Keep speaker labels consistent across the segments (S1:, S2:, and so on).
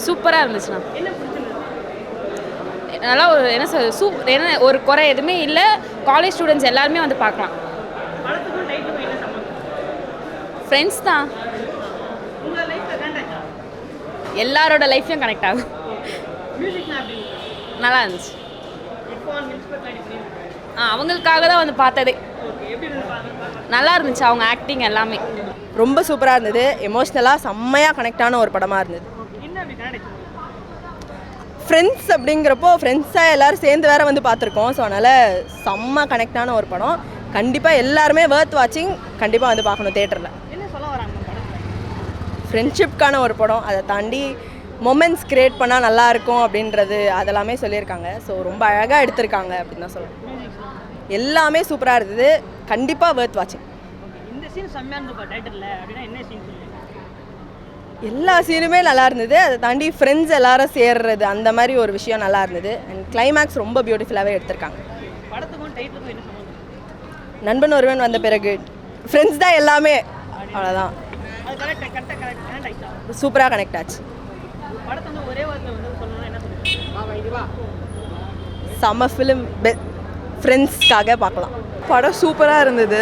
S1: சூப்பராக இருந்துச்சுண்ணா. நல்லா ஒரு என்ன சொல் என்ன ஒரு குறை எதுவுமே இல்லை. காலேஜ் ஸ்டூடெண்ட்ஸ் எல்லாருமே வந்து பார்க்கலாம். ஃப்ரெண்ட்ஸ் தான் எல்லாரோட லைஃப்லையும் கனெக்ட் ஆகும். நல்லா இருந்துச்சு. அவங்களுக்காக தான் வந்து பார்த்ததே. நல்லா இருந்துச்சு அவங்க ஆக்டிங் எல்லாமே.
S2: ரொம்ப சூப்பராக இருந்தது. எமோஷ்னலாக செம்மையாக கனெக்டான ஒரு படமாக இருந்தது. ஃப்ரெண்ட்ஸ் அப்படிங்கிறப்போ ஃப்ரெண்ட்ஸாக எல்லோரும் சேர்ந்து வேறு வந்து பார்த்துருக்கோம். ஸோ அதனால் செம்ம கனெக்டான ஒரு படம். கண்டிப்பாக எல்லாருமே வர்த் வாட்சிங். கண்டிப்பாக வந்து பார்க்கணும் தேட்டரில். ஃப்ரெண்ட்ஷிப்கான ஒரு படம். அதை தாண்டி மொமெண்ட்ஸ் க்ரியேட் பண்ணால் நல்லாயிருக்கும் அப்படின்றது அதெல்லாமே சொல்லியிருக்காங்க. ஸோ ரொம்ப அழகாக எடுத்திருக்காங்க அப்படின்னு தான் சொல்லணும். எல்லாமே சூப்பராக இருந்தது. கண்டிப்பாக வர்த் வாட்சிங். எல்லா சீனுமே நல்லா இருந்தது. அதை தாண்டி ஃப்ரெண்ட்ஸ் எல்லாரும் சேர்றது அந்த மாதிரி ஒரு விஷயம் நல்லா இருந்தது. அண்ட் கிளைமேக்ஸ் ரொம்ப பியூட்டிஃபுல்லாகவே எடுத்திருக்காங்க. நண்பன் ஒருவன் வந்த பிறகு ஃப்ரெண்ட்ஸ் தான் எல்லாமே. அவ்வளோதான். சூப்பராக கனெக்ட் ஆச்சு. செம்ம ஃபிலிம். ஃப்ரெண்ட்ஸ்க்காக பார்க்கலாம்.
S3: படம் சூப்பராக இருந்தது.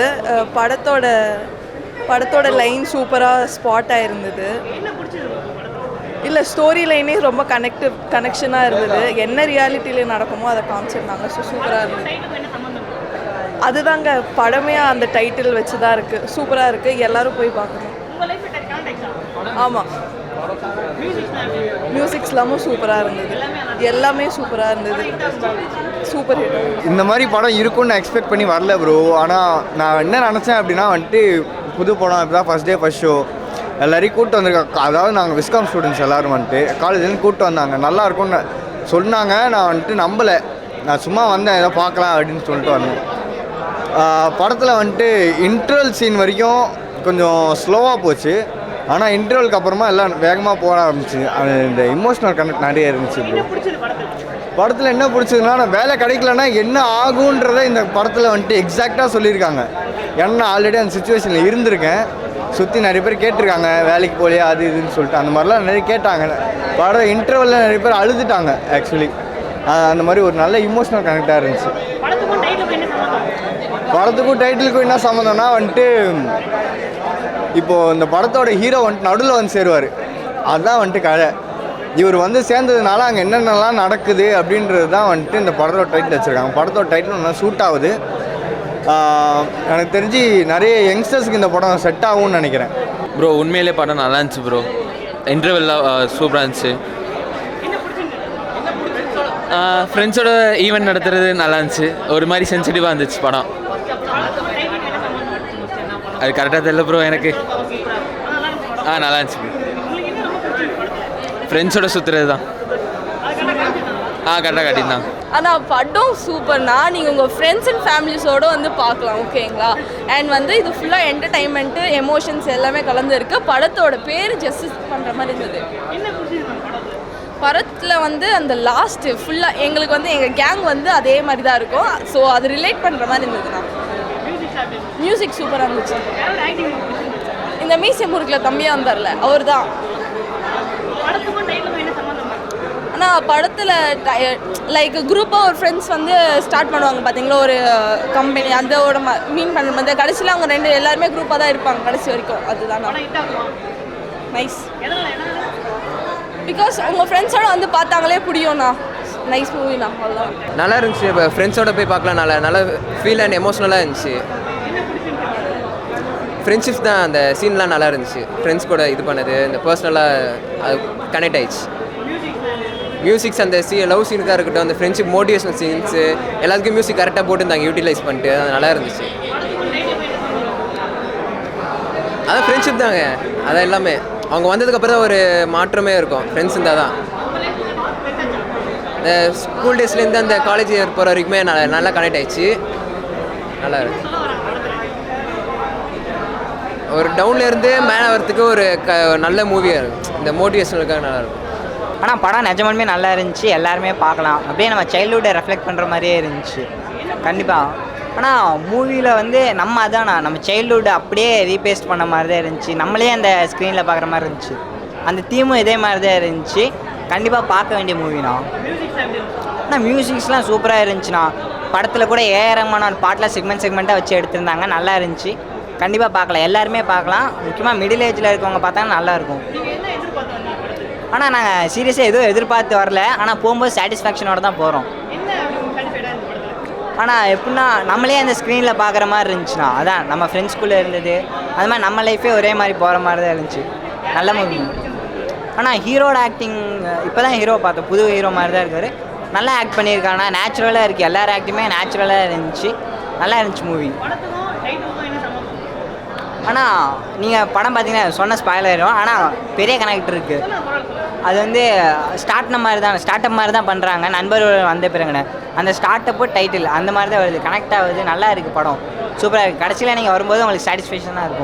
S3: படத்தோட லைன் சூப்பராக ஸ்பாட்டாக இருந்தது. இல்லை ஸ்டோரி லைனே ரொம்ப கனெக்ஷனாக இருந்தது. என்ன ரியாலிட்டியில் நடக்குமோ அதை காமிச்சிருந்தாங்க. ஸோ சூப்பராக இருந்தது. அதுதாங்க படமே அந்த டைட்டில் வச்சு தான் இருக்குது. சூப்பராக இருக்குது. எல்லோரும் போய் பார்க்கணும். ஆமாம். மியூசிக்ஸ்லாமும் சூப்பராக இருந்தது. எல்லாமே சூப்பராக இருந்தது. Super hit.
S4: இந்த மாதிரி படம் இருக்குன்னு நான் எக்ஸ்பெக்ட் பண்ணி வரல ப்ரோ. ஆனால் நான் என்ன நினச்சேன் அப்படின்னா வந்துட்டு புது படம் இப்போ தான் ஃபஸ்ட் டே ஃபஸ்ட் ஷோ எல்லோரையும் கூப்பிட்டு வந்திருக்காங்க. அதாவது நாங்கள் விஸ்காம் ஸ்டூடெண்ட்ஸ் எல்லோரும் வந்துட்டு காலேஜ்லேருந்து கூப்பிட்டு வந்தாங்க. நல்லா இருக்கும்னு சொன்னாங்க. நான் வந்துட்டு நம்பலை. நான் சும்மா வந்தேன் ஏதோ பார்க்கலாம் அப்படின்னு சொல்லிட்டு வந்தேன். படத்தில் வந்துட்டு இன்டர்வல் சீன் வரைக்கும் கொஞ்சம் ஸ்லோவாக போச்சு. ஆனால் இன்டர்வலுக்கு அப்புறமா எல்லாம் வேகமாக போக ஆரம்பிச்சு. இந்த இமோஷ்னல் கனெக்ட் நிறைய இருந்துச்சு. படத்தில் என்ன பிடிச்சதுன்னா, நான் வேலை கிடைக்கலன்னா என்ன ஆகுன்றதை இந்த படத்தில் வந்துட்டு எக்ஸாக்டாக சொல்லியிருக்காங்க. ஏன்னா ஆல்ரெடி அந்த சுச்சுவேஷனில் இருந்திருக்கேன். சுற்றி நிறைய பேர் கேட்டிருக்காங்க வேலைக்கு போலையா அது இதுன்னு சொல்லிட்டு. அந்த மாதிரிலாம் நிறைய கேட்டாங்க. படம் இன்டர்வலில் நிறைய பேர் அழுதுட்டாங்க ஆக்சுவலி. அந்த மாதிரி ஒரு நல்ல இமோஷ்னல் கனெக்டாக இருந்துச்சு. படத்துக்கும் டைட்டிலுக்கும் என்ன சம்மந்தம்னா வந்துட்டு இப்போது இந்த படத்தோட ஹீரோ வந்துட்டு நடுவில் வந்து சேருவார். அதுதான் வந்துட்டு கதை. இவர் வந்து சேர்ந்ததுனால அங்கே என்னென்னலாம் நடக்குது அப்படின்றது தான் வந்துட்டு இந்த படத்தோட டைட்டில் வச்சுருக்காங்க. படத்தோட டைட்டில் நல்லா சூட் ஆகுது. எனக்கு தெரிஞ்சு நிறைய யங்ஸ்டர்ஸ்க்கு இந்த படம் செட் ஆகும்னு நினைக்கிறேன்.
S5: ப்ரோ உண்மையிலே படம் நல்லா இருந்துச்சு ப்ரோ. இன்டர்வெல்லாம் சூப்பராக இருந்துச்சு. ஃப்ரெண்ட்ஸோட ஈவெண்ட் நடத்துறது நல்லா இருந்துச்சு. ஒரு மாதிரி சென்சிட்டிவாக இருந்துச்சு படம். அது கரெக்டாக தெரியல ப்ரோ எனக்கு. நல்லா இருந்துச்சு ப்ரோ. ஃப்ரெண்ட்ஸோட சுற்றுறது தான். கரெக்டாக காட்டியிருந்தான்.
S2: ஆனால் படம் சூப்பர்னா நீங்கள் உங்கள் ஃப்ரெண்ட்ஸ் அண்ட் ஃபேமிலிஸோடு வந்து பார்க்கலாம். ஓகேங்களா? அண்ட் வந்து இது ஃபுல்லாக என்டர்டைன்மெண்ட்டு எமோஷன்ஸ் எல்லாமே கலந்து இருக்குது. படத்தோட பேர் ஜஸ்டிஸ் பண்ணுற மாதிரி இருந்தது. படத்தில் வந்து அந்த லாஸ்ட்டு ஃபுல்லாக எங்களுக்கு வந்து எங்கள் கேங் வந்து அதே மாதிரி தான் இருக்கும். ஸோ அது ரிலேட் பண்ணுற மாதிரி இருந்ததுண்ணா. மியூசிக் சூப்பராக இருந்துச்சு. இந்த மீசை முறுக்கில் தம்பியாக வந்தார்ல அவர் தான். ஆனால் படத்தில் லைக் குரூப்பாக ஒரு ஃப்ரெண்ட்ஸ் வந்து ஸ்டார்ட் பண்ணுவாங்க பார்த்தீங்களா, ஒரு கம்பெனி அதோட மீன் பண்ணுற மாதிரி. கடைசியில் அவங்க எல்லாருமே குரூப்பாக தான் இருப்பாங்க கடைசி வரைக்கும். அதுதான் நைஸ். பிகாஸ் உங்கள் ஃப்ரெண்ட்ஸோட வந்து பார்த்தாங்களே பிடிக்கும்ண்ணா. நைஸ் மூவிண்ணா. அவ்வளோதான்.
S6: நல்லா இருந்துச்சு. இப்போ ஃப்ரெண்ட்ஸோட போய் பார்க்கலாம். நல்லா ஃபீல் அண்ட் எமோஷ்னலாக இருந்துச்சு. ஃப்ரெண்ட்ஷிப்ஸ் தான் அந்த சீன்லாம் நல்லா இருந்துச்சு. ஃப்ரெண்ட்ஸ் கூட இது பண்ணது இந்த பர்சனலாக அது கனெக்ட் ஆயிடுச்சு. மியூசிக்ஸ் அந்த லவ் சீனுக்காக இருக்கட்டும், அந்த ஃப்ரெண்ட்ஷிப் மோட்டிவேஷனல் சீன்ஸு எல்லாத்துக்கும் மியூசிக் கரெக்டாக போட்டுருந்தாங்க யூட்டிலைஸ் பண்ணிட்டு. அது நல்லா இருந்துச்சு. அதான் ஃப்ரெண்ட்ஷிப் தாங்க. அதான் எல்லாமே அவங்க வந்ததுக்கப்புறம் தான் ஒரு மாற்றமே இருக்கும். ஃப்ரெண்ட்ஸ் இருந்தால் தான். இந்த ஸ்கூல் டேஸ்லேருந்து அந்த காலேஜ் போகிற வரைக்குமே நல்லா கனெக்ட் ஆயிடுச்சு. நல்லா இருக்கு. ஒரு டவுன்லேருந்து மேலே வரத்துக்கு ஒரு நல்ல மூவியாக இருக்கும். இந்த மோட்டிவேஷனுக்காக நல்லாயிருக்கும்.
S7: ஆனால் படம் நிஜமாலுமே நல்லா இருந்துச்சு. எல்லாருமே பார்க்கலாம். அப்படியே நம்ம சைல்ட்ஹுட்டை ரெஃப்ளெக்ட் பண்ணுற மாதிரியே இருந்துச்சு கண்டிப்பாக. ஆனால் மூவியில் வந்து நம்ம சைல்ட்ஹுட்டை அப்படியே ரீபேஸ்ட் பண்ண மாதிரி தான் இருந்துச்சு. நம்மளே அந்த ஸ்க்ரீனில் பார்க்குற மாதிரி இருந்துச்சு. அந்த தீமும் இதே மாதிரி தான் இருந்துச்சு. கண்டிப்பாக பார்க்க வேண்டிய மூவினா. ஆனால் மியூசிக்ஸ்லாம் சூப்பராக இருந்துச்சுண்ணா. படத்தில் கூட ஏஆர் ரஹ்மான் பாட்டில் செக்மெண்ட்டாக வச்சு எடுத்திருந்தாங்க, நல்லா இருந்துச்சு. கண்டிப்பாக பார்க்கலாம், எல்லாருமே பார்க்கலாம். முக்கியமாக மிடில் ஏஜில் இருக்கவங்க பார்த்தாங்கன்னா நல்லாயிருக்கும். ஆனால் நாங்கள் சீரியஸாக எதுவும் எதிர்பார்த்து வரல, ஆனால் போகும்போது சாட்டிஸ்ஃபேக்ஷனோட தான் போகிறோம். ஆனால் எப்படின்னா நம்மளே அந்த ஸ்க்ரீனில் பார்க்குற மாதிரி இருந்துச்சுண்ணா. அதான் நம்ம ஃப்ரெண்ட்ஸ்குள்ளே இருந்தது, அது மாதிரி நம்ம லைஃபே ஒரே மாதிரி போகிற மாதிரி தான் இருந்துச்சு. நல்ல மூவி. ஆனால் ஹீரோட ஆக்டிங் இப்போ தான் ஹீரோ பார்த்தோம், புது ஹீரோ மாதிரி தான் இருக்கார். நல்லா ஆக்ட் பண்ணியிருக்காங்க, நேச்சுரலாக இருக்குது. எல்லார் ஆக்டிங்குமே நேச்சுரலாக இருந்துச்சு, நல்லா இருந்துச்சு மூவி. ஆனால் நீங்கள் படம் பார்த்தீங்கன்னா சொன்ன ஸ்பாயில் ஆயிடும், ஆனால் பெரிய கனெக்ட் இருக்குது. அது வந்து ஸ்டார்ட் மாதிரி தான் பண்ணுறாங்க. நண்பர்கள் வந்த பிறகுன்னு அந்த ஸ்டார்ட் அப்பு டைட்டில் அந்த மாதிரி தான் வருது, கனெக்ட் ஆகுது. நல்லா இருக்குது படம், சூப்பராக இருக்குது. கடைசியில் நீங்கள் வரும்போது உங்களுக்கு சாட்டிஸ்ஃபேக்ஷனாக இருக்கும்.